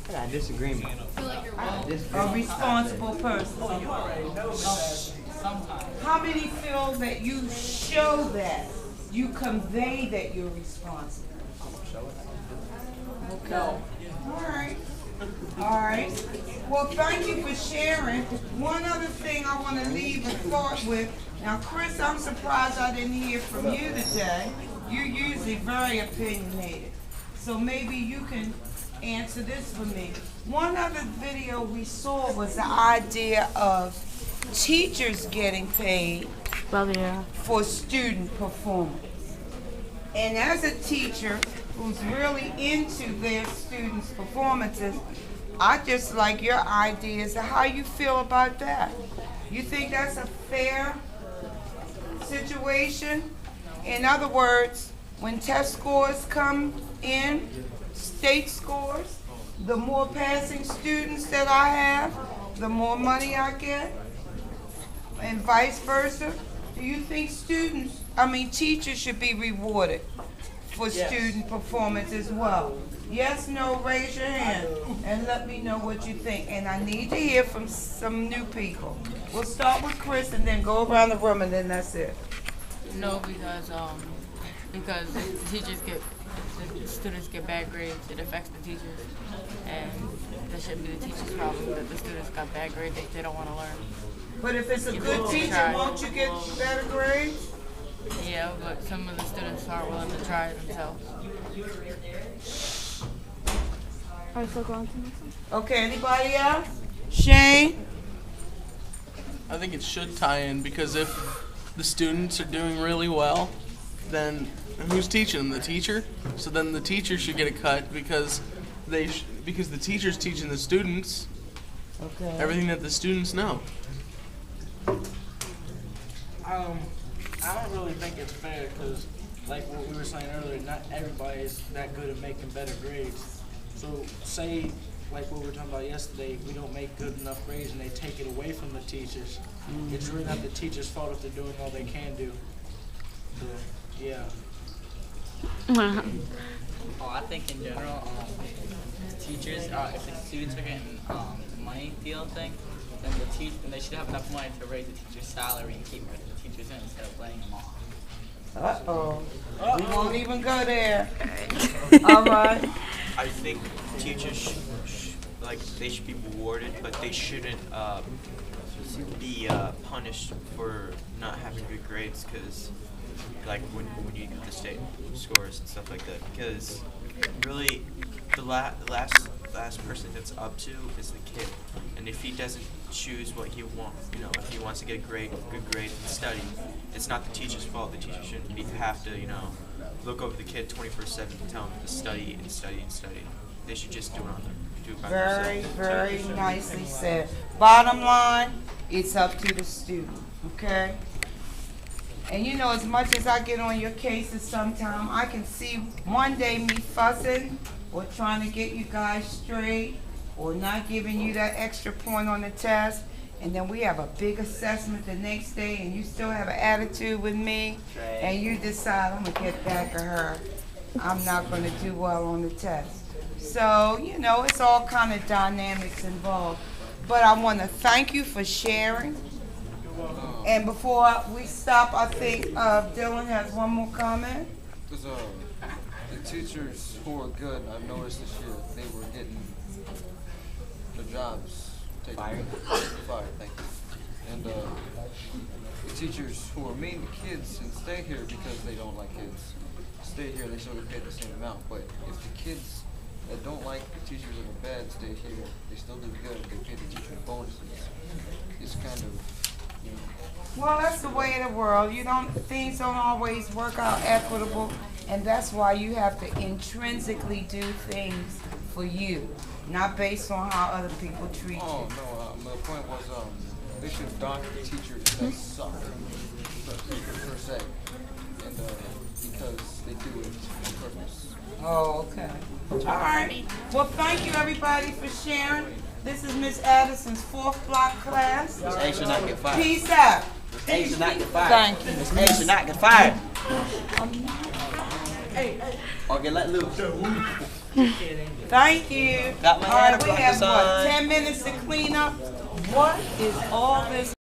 I got a disagreement. A responsible person. How many feel that you show that, you convey that you're responsible? Okay. All right. All right. Well, thank you for sharing. One other thing I want to leave a thought with. Now, Chris, I'm surprised I didn't hear from you today. You're usually very opinionated. So maybe you can answer this for me. One other video we saw was the idea of teachers getting paid for student performance. And as a teacher who's really into their students' performances, I just like your ideas of how you feel about that. You think that's a fair situation? In other words, when test scores come in, state scores, the more passing students that I have, the more money I get, and vice versa. Do you think teachers should be rewarded for student performance as well? Yes, no, raise your hand and let me know what you think. And I need to hear from some new people. We'll start with Chris and then go around the room and then that's it. No, because the students get bad grades, it affects the teachers, and that shouldn't be the teachers' problem that the students got bad grades they don't want to learn. But if it's a good teacher, won't you get better grades? Yeah, but some of the students aren't willing to try it themselves. Are you still going to next one? Okay, anybody else? Shane? I think it should tie in because if the students are doing really well, then who's teaching them? The teacher. So then the teacher should get a cut because because the teacher's teaching the students everything that the students know. I don't really think it's fair because, like what we were saying earlier, not everybody is that good at making better grades. So say, like what we were talking about yesterday, we don't make good enough grades and they take it away from the teachers. It's really not the teacher's fault if they're doing all they can do. So, yeah. Oh, I think in general, teachers, if the students are getting money deal thing, then they should have enough money to raise the teacher's salary and keep the teachers in instead of laying them off. Uh-oh. We won't even go there. All right. I think teachers, they should be rewarded, but they shouldn't be punished for not having good grades, because when you get the state scores and stuff like that, because really the last person that's up to is the kid, and if he doesn't choose what he wants, if he wants to get a good grade and study, it's not the teacher's fault. The teacher shouldn't have to look over the kid 24/7 and tell him to study and study and study. They should just do it by themselves. Very nicely said. Bottom line, it's up to the student, okay? And as much as I get on your cases sometime, I can see one day me fussing or trying to get you guys straight or not giving you that extra point on the test, and then we have a big assessment the next day and you still have an attitude with me and you decide I'm going to get back at her. I'm not going to do well on the test. So, it's all kind of dynamics involved. But I want to thank you for sharing. And before we stop, I think Dylan has one more comment. Because the teachers who are good, I've noticed this year, they were getting their jobs taken away. Fired, thank you. And the teachers who are mean to kids and stay here because they don't like kids, stay here, they still get paid the same amount. But if the kids that don't like the teachers that are bad stay here, they still do good, they pay the teacher bonuses. It's kind of, Well, that's the way of the world. Things don't always work out equitable, and that's why you have to intrinsically do things for you, not based on how other people treat you. Oh, no, my point was, they should dock the teachers that suck, per se, and because they do it on purpose. Oh, okay. All right. Well, thank you, everybody, for sharing. This is Miss Addison's 4th block class. Miss A should not get fired. Peace out. Miss A should not get fired. Thank you. Miss A should not get fired. Or get let loose. Thank you. Got my All right, hand we up, have what, Addison. 10 minutes to clean up? What is all this